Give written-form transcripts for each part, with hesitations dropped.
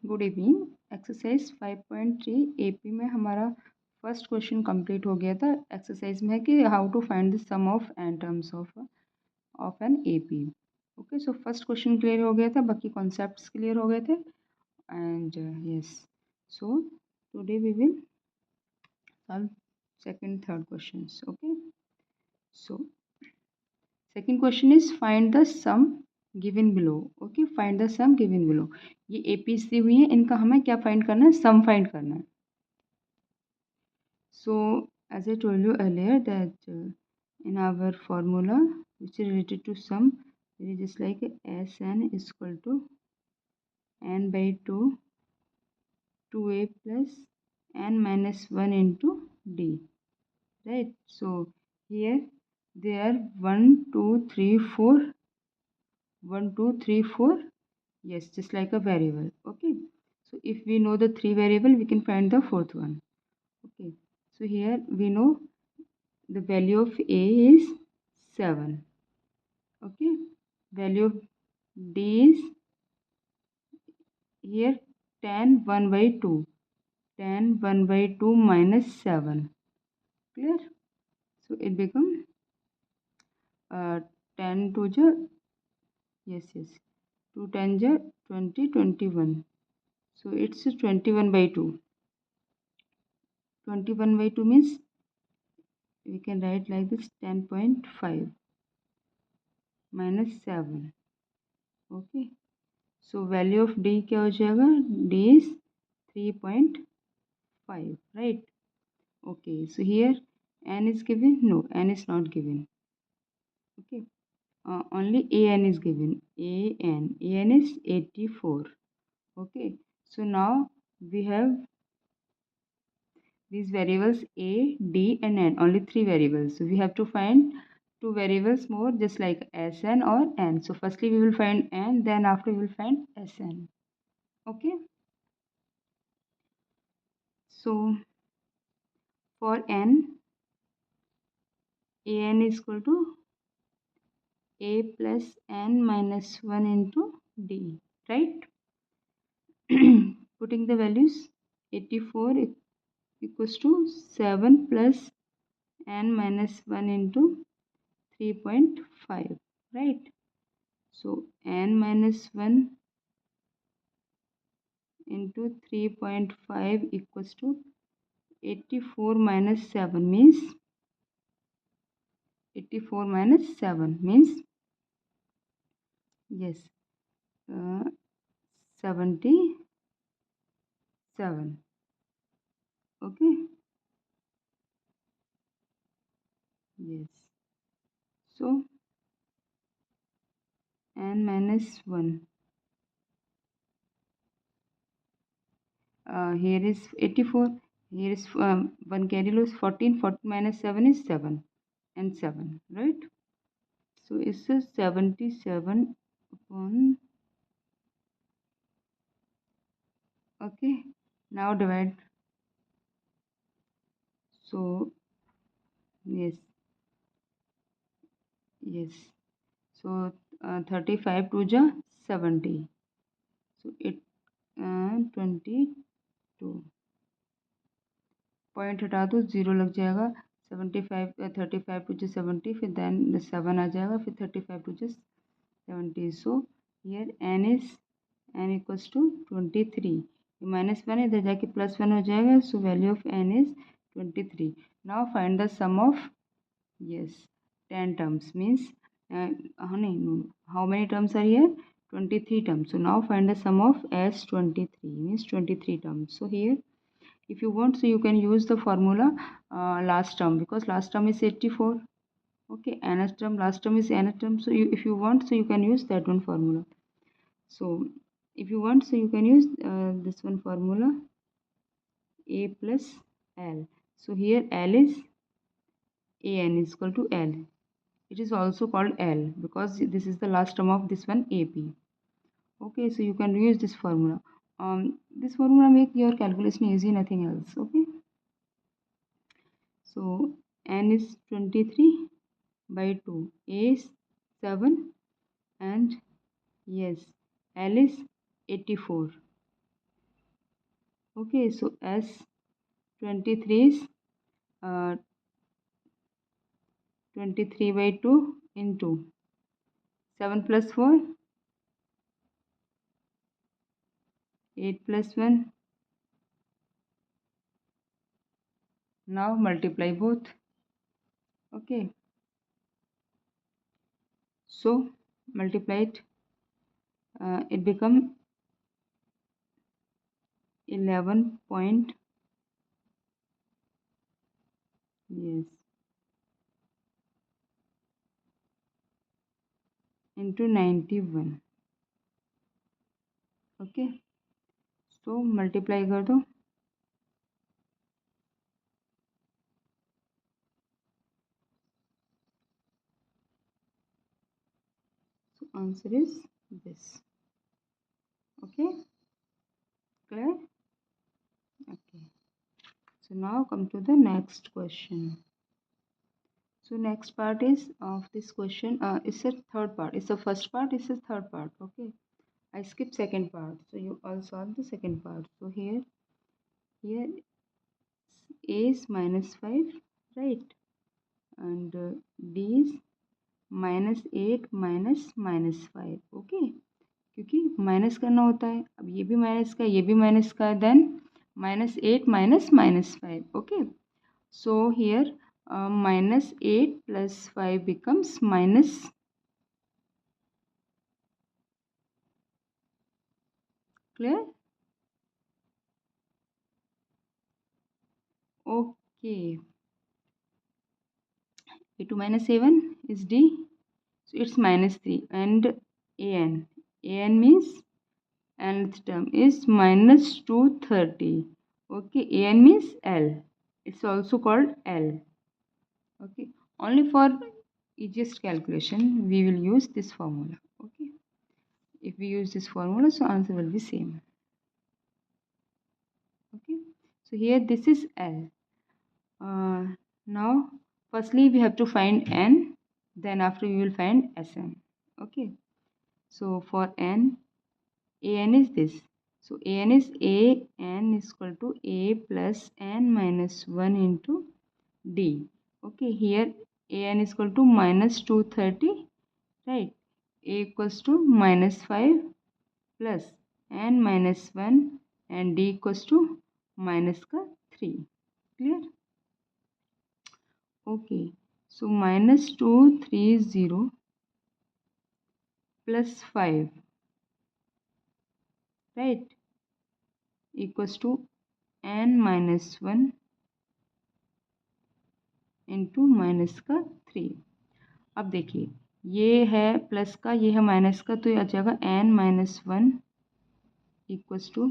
Good evening. Exercise 5.3 AP में हमारा first question complete हो गया था। एक्सरसाइज में है कि how to find the sum of n terms of an AP. Okay, so first question clear हो गया था, बाकी कॉन्सेप्ट्स क्लियर हो गए थे। And yes, so today we will solve second third questions. Okay, so second question is find the sum given below. Okay, find the sum given below. ये APs दी हुई है, इनका हमें क्या फाइंड करना है? सम फाइंड करना है। So, as I told you earlier that in our formula which is related to sum, it is just like Sn is equal to n by 2 2a plus n minus 1 into d, right? So here there are 1 2 3 4 1 2 3 4, yes, just like a variable. Okay, so if we know the three variable, we can find the fourth one. Okay, so here we know the value of a is 7. Okay, value of d is here tan 1 by 2, tan 1 by 2 minus 7. Clear? So it become 10 to the, yes, 2 10 the 20 21. So it's 21 by 2. 21 by 2 means we can write like this: 10.5 minus 7. Okay, so value of d क्या हो जाएगा? d is 3.5, right? Okay, so here n is given? No, n is not given. Okay, only an is given. An is 84. Okay, so now we have these variables a, d and n, only three variables. So we have to find two variables more, just like Sn or n. So firstly we will find n, then after we will find Sn. Okay, so for n, an is equal to a plus n minus 1 into d, right? Putting the values, 84 equals to 7 plus n minus 1 into 3.5, right? So n minus 1 into 3.5 equals to 84 minus 7 means 84 minus 7 means, yes, 77. Okay, yes, so n minus 1, here is 84, here is 1 carry loss 14, 14 minus 7 is 7 and 7, right? So it's 77 upon, okay, now divide. So yes, yes, so 35 to the 70, so it 22 point हटा दो, zero लग जाएगा। 75 35 two जो 70, फिर then 7 आ जाएगा, फिर 35 two जो 70. So here n equals to 23, minus 1 इधर जाके प्लस 1 हो जाएगा, so value of n is 23. Now find the sum of, yes, 10 terms means नहीं, how many terms are here? 23 terms. So now find the sum of S23 means 23 terms. So here if you want, so you can use the formula last term, because last term is 84. Okay, nth term, last term is nth term. So if you want, so you can use that one formula. So if you want, so you can use this one formula, a plus l. So here l is an is equal to l. It is also called l because this is the last term of this one ap. Okay, so you can use this formula. This formula make your calculation easy, nothing else. Okay, so n is 23 by 2, a is 7, and yes, l is 84. Okay, so S23 is 23 by 2 into 7 plus 4, 8 plus 1. Now multiply both. Okay, so multiply it. It become 11 point, yes, into 91. Okay, so multiply कर दो. So answer is this. Okay, clear? Okay, so now come to the next question. So next part is of this question, it's a third part. It's the first part, it's the third part. Okay, I skip second part, so you all solve the second part. So here a is -5, right, and d is -8 minus -5. Okay, क्योंकि minus करना होता है. अब ये भी minus का, ये भी माइनस का, then -8 minus -5. Okay, so here -8 plus 5 becomes minus. Clear? Okay, a2 minus a1 is d, so it's -3, and an means nth term is -230. Okay, an means L, it's also called L. Okay, only for easiest calculation we will use this formula. Okay, if we use this formula, so answer will be same. Okay, so here this is L. Now firstly we have to find n, then after we will find Sn. Okay, so for n, an is this, so an is an is equal to a plus n minus 1 into d. Okay, here an is equal to -230, right, a equals to -5 plus n minus 1 and d equals to minus का 3. Clear? Okay, so -230 plus 5, right, equals to n minus 1 into minus का 3. अब देखिए, ये है plus का, ये है minus का, तो ये आ जाएगा n minus 1 इक्वल्स टू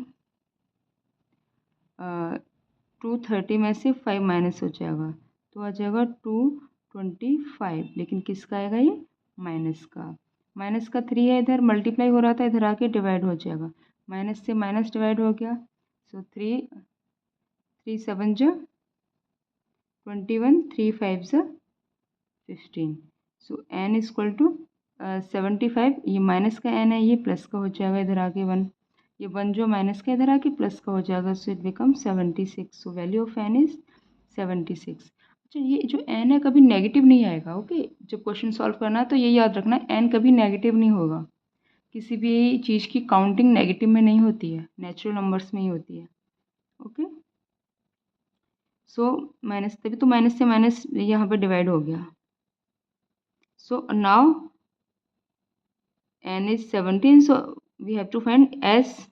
230 में से 5 माइनस हो जाएगा, तो आ जाएगा 225. लेकिन किसका आएगा ये? माइनस का. माइनस का 3 है, इधर मल्टीप्लाई हो रहा था, इधर आके डिवाइड हो जाएगा. माइनस से माइनस डिवाइड हो गया, सो 3 7 जा 21, 3 5 जा 15. सो n इज इक्वल टू 75. ये माइनस का n है, ये प्लस का हो जाएगा, इधर आके 1, ये 1 जो माइनस का इधर आके प्लस का हो जाएगा, सो it become 76. So value of n is 76. अच्छा, ये जो n है कभी नेगेटिव नहीं आएगा. ओके, जब क्वेश्चन सॉल्व करना है तो ये याद रखना, n कभी नेगेटिव नहीं होगा. किसी भी चीज़ की काउंटिंग नेगेटिव में नहीं होती है, नेचुरल नंबर्स में ही होती है. ओके, सो माइनस, तभी तो माइनस से माइनस यहाँ पे डिवाइड हो गया. So now n is 17, so we have to find s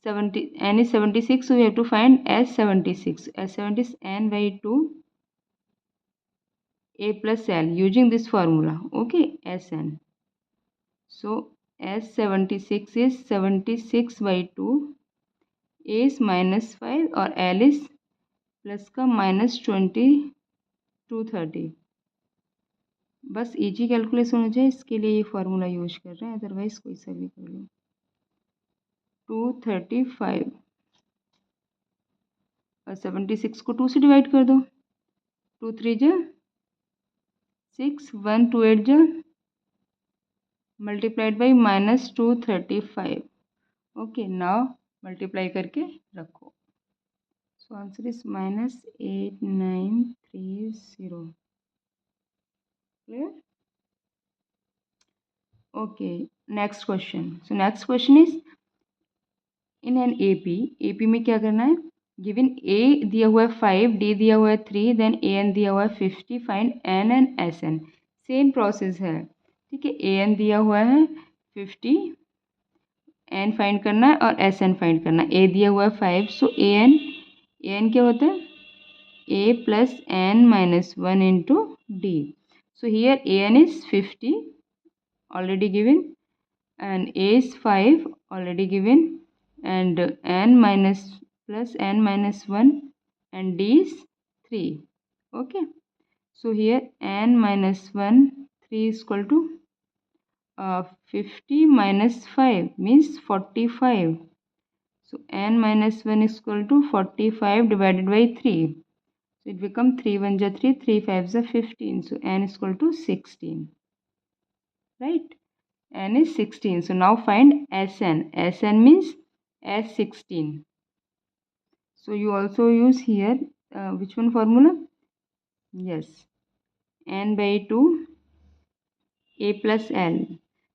70. n is 76, so we have to find s 76. S70 is n by 2 a plus l using this formula. Okay, Sn. So S76 is 76 by 2, a is -5 और l is plus का -20 230. बस easy calculation हो जाए इसके लिए ये formula use कर रहे हैं, अदरवाइज कोई सा भी कर लो. 235 और 76 को 2 से डिवाइड कर दो. 2 3 जा 6, 1 2 8 जा multiplied by -235. Okay, now multiply करके रखो। So answer is -8930। Clear? Okay, next question. So next question is in an AP में क्या करना है? गिवन ए दिया हुआ है 5, डी दिया हुआ है 3, देन ए एन दिया हुआ है 50, find n and S n. Same process है, ठीक है। ए एन दिया हुआ है 50, एन फाइंड करना है और एस एन फाइंड करना है। ए दिया हुआ है 5, सो ए एन क्या होता है? A plus n minus 1 into D. So here A n is 50 already given and a is 5 already given and n minus plus n minus 1 and d is 3. Okay, so here n minus 1 3 is equal to 50 minus 5 means 45. So n minus 1 is equal to 45 divided by 3. So it becomes 3 1 ja 3, 3 5 ja 15. So n is equal to 16. Right? N is 16. So now find Sn. Sn means S16. So you also use here which one formula? Yes, n by 2 a plus l.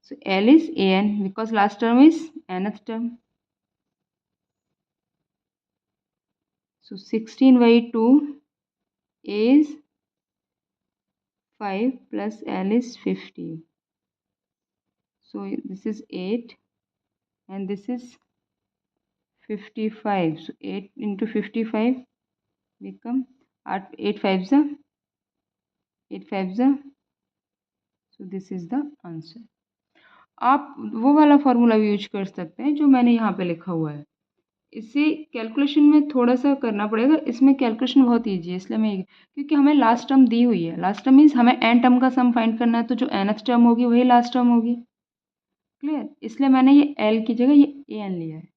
So l is an because last term is nth term. So 16 by 2 a is 5 plus l is 50. So this is 8 and this is 55. So 8 into 55 become 8 5s 8 5s. So this is the answer. आप वो वाला formula भी use कर सकते हैं जो मैंने यहाँ पे लिखा हुआ है। इसे कैलकुलेशन में थोड़ा सा करना पड़ेगा, इसमें कैलकुलेशन बहुत ईजी है, इसलिए मैं क्योंकि हमें लास्ट टर्म दी हुई है। लास्ट टर्म मीन्स हमें एन टर्म का सम फाइंड करना है, तो जो nth टर्म होगी वही लास्ट टर्म होगी। क्लियर? इसलिए मैंने ये एल की जगह ये ए एन लिया है,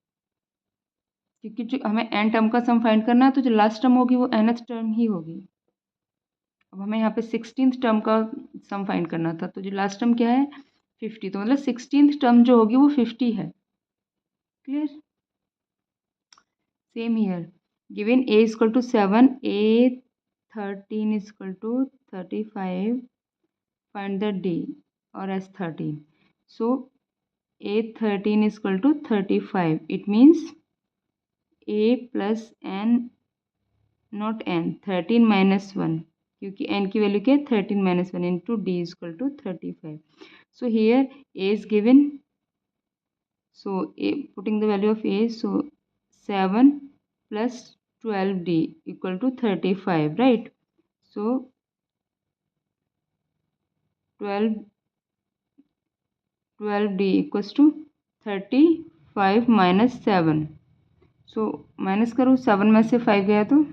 क्योंकि जो हमें एन टर्म का सम फाइंड करना है तो जो लास्ट टर्म होगी वो nth टर्म ही होगी। अब हमें यहाँ पे 16th टर्म का सम फाइंड करना था, तो जो लास्ट टर्म क्या है 50, तो मतलब 16th टर्म जो होगी वो 50 है। Clear? Same here, given a is equal to 7, a 13 is equal to 35, find the d or s 13. So a 13 is equal to 35, it means a plus n, not n, 13 minus 1, क्योंकि n की value क्या है 13 minus 1 into d is equal to 35. So here a is given, so a, putting the value of a, so 7 plus 12d equal to 35, right? So 12d equals to 35 minus 7. So minus करो, 7 में से 5 गया तो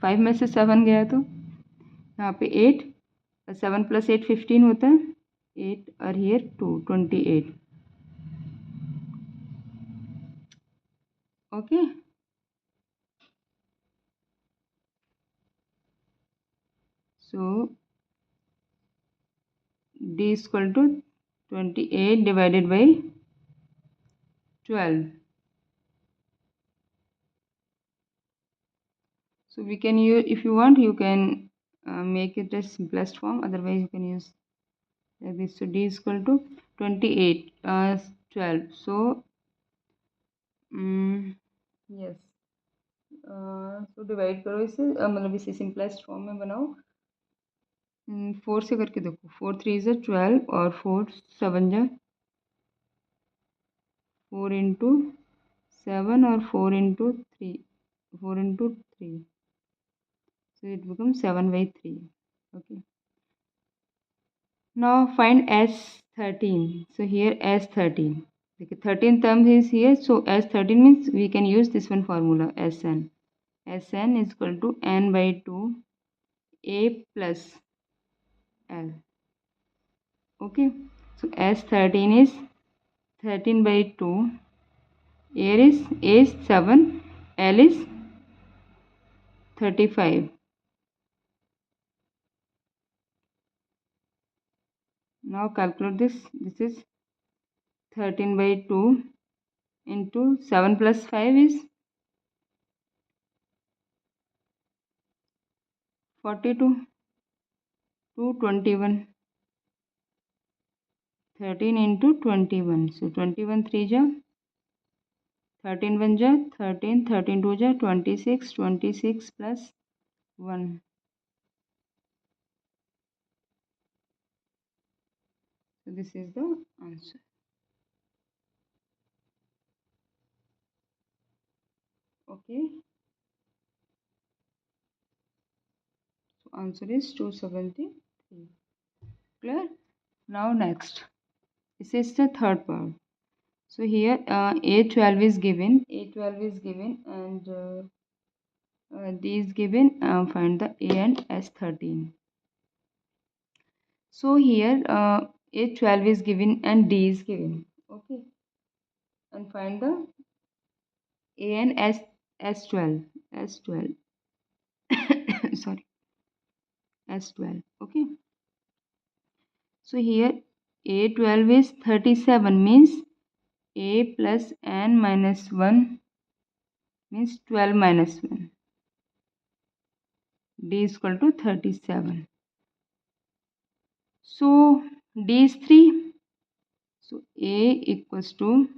5 में से 7 गया तो यहाँ पे 8, 7 प्लस 8 15 होता है, 8 और here 2 28. Okay, so d is equal to 28 divided by 12. So we can use, if you want you can make it as simplest form, otherwise you can use like this. So d is equal to 28 12. So yes, तो divide करो इसे, मतलब इसे simplest form में बनाओ। 4 से करके देखो, 4 3 ज़ा 12 और 4 7 ज़ा 4 इंटू 7 और 4 into 3, 4 into 3, so it becomes 7/3. Okay, now find S13. So here S13, okay, 13 term is here, so S13 means we can use this one formula, Sn. Sn is equal to n by 2 a plus l. Okay, so S13 is 13 by 2, here is a is 7, l is 35. Now calculate this. This is 13 by 2 into 7 plus 5 is 42 to 21. 13 into 21. So 21 3 ja 13 1 ja 13, 13 2 ja 26, 26 plus 1. So this is the answer. Okay. So answer is 273. Clear? Now next. This is the third part. So here A12 is given. A12 is given and D is given. Find the A and S13. So here A12 is given and D is given. Okay. And find the A and S12. S12. Sorry. S12. Okay. So here A12 is 37 means A plus N minus 1 means 12 minus 1. D is equal to 37. So D is 3. So A equals to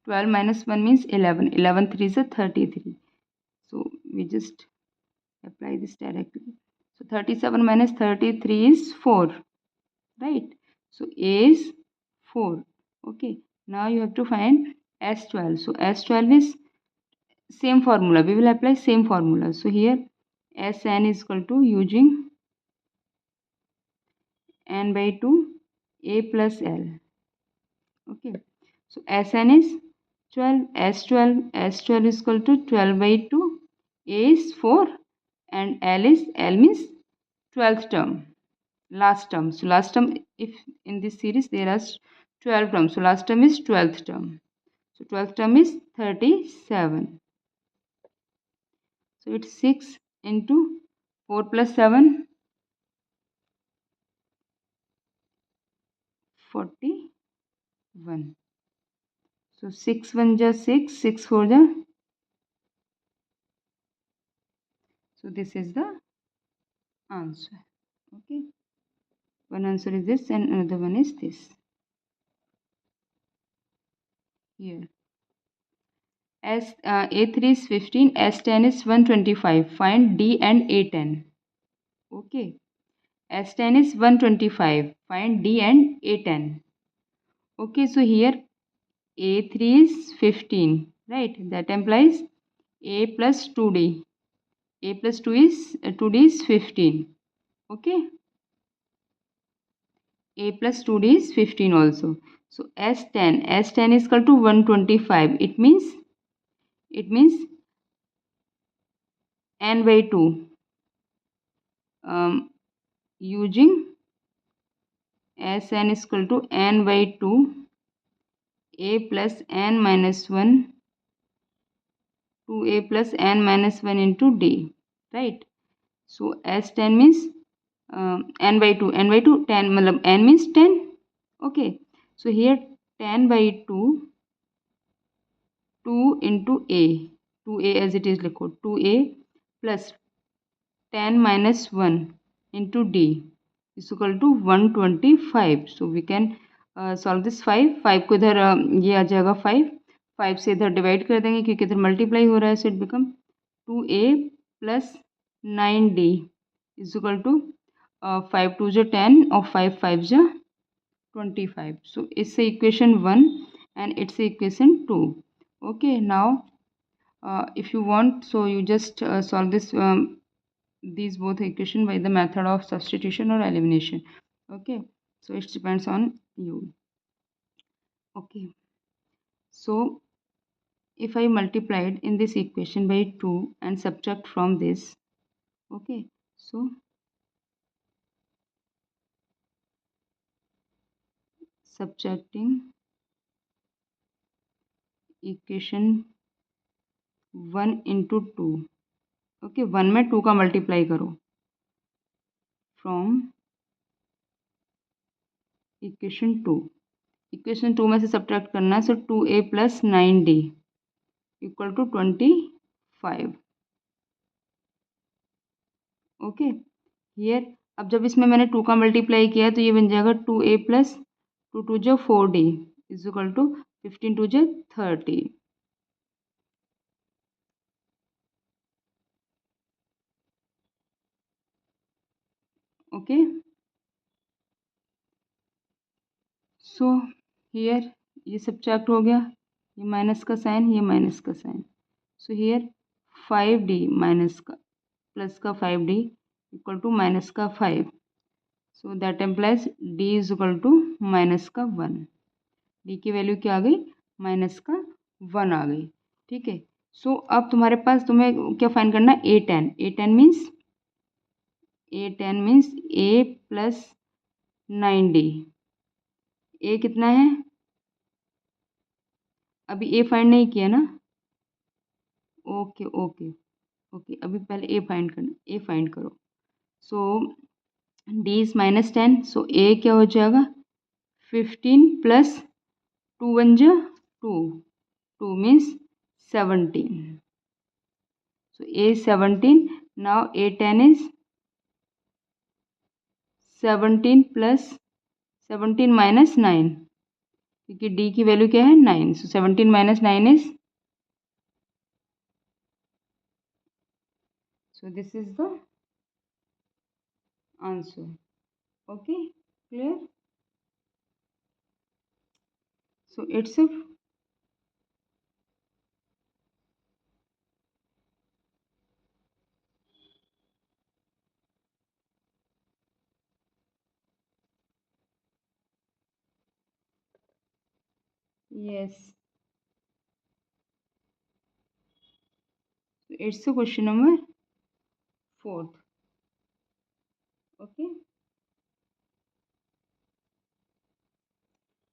12 minus 1 means 11. 11 3 is a 33. So we just apply this directly. So 37 minus 33 is 4. Right. So A is 4. Okay. Now you have to find S12. So S12 is same formula. We will apply same formula. So here Sn is equal to using n by 2 A plus L. Okay. So Sn is 12. S12 is equal to 12 by 2. A is 4 and L means 12th term. Last term. So last term, if in this series there are 12 terms. So last term is 12th term. So 12th term is 37. So it's 6 into 4 plus 7. 41. So 6 1 ja 6, 6 4 ja. So this is the answer. Okay. One answer is this and another one is this. Here. A3 is 15, S10 is 125. Find D and A10. Okay. S10 is 125. Find D and A10. Okay, so here A3 is 15. Right. That implies A plus 2D. A plus 2 is 2D is 15. Okay. A plus 2D is 15 also. So S10 is equal to 125. It means n by 2. Using Sn is equal to n by 2 A plus n minus 1 2A plus n minus 1 into D. Right. So S10 means n by 2. N by 2 10. N means 10. Okay. So here 10 by 2 2 into A. 2A as it is liquid. 2A plus 10 minus 1 into D is equal to 125. So we can solve this 5. 5 को इधर ये आ जाएगा 5. 5 से इधर divide कर देंगे क्योंकि इधर मल्टीप्लाई हो रहा है. So it become 2A plus 9D is equal to 5 2 जो 10 और 5 5 जो 25. So it's equation 1 and it's equation 2. Okay, now if you want, so you just solve this these both equation by the method of substitution or elimination. Okay, so it depends on you. Okay, so if I multiplied in this equation by 2 and subtract from this, okay, so subtracting equation 1 into 2. Okay 1 में 2 का multiply करो from equation two में से subtract करना है, so 2a + 9d equal to 25. Okay here अब जब इसमें मैंने 2 का मल्टीप्लाई किया तो ये बन जाएगा 2a + 2 2 जो 4d इज इक्वल टू 15 2 जो 30. ओके सो हियर ये सब्ट्रैक्ट हो गया, ये माइनस का साइन, ये माइनस का sign. So here 5d minus का प्लस का 5d इक्वल टू माइनस का 5. So that implies d is equal to minus का 1. डी की वैल्यू क्या आ गई, माइनस का 1 आ गई. ठीक है. सो अब तुम्हारे पास तुम्हें क्या फाइंड करना है, a10 मीन्स a + 9d. ए कितना है, अभी ए फाइंड नहीं किया ना. ओके ओके ओके अभी पहले ए फाइंड करना, ए फाइंड करो. सो डी इज -10, सो ए क्या हो जाएगा 15 + 2 1 जा 2, 2 means 17. So A is 17. Now A10 is 17 plus 17 minus 9 क्योंकि D की वैल्यू क्या है 9. So 17 minus 9 is, so this is the answer. Okay, clear? So it's a yes. So it's a question number 4th. Okay.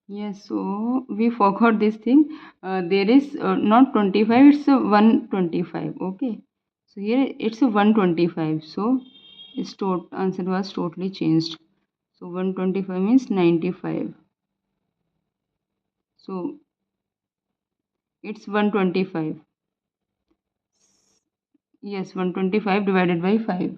Yes, so we forgot this thing. There is not 25, it's a 125. Okay. So here it's a 125. So its answer was totally changed. So 125 means 95. So it's 125. Yes, 125 divided by 5.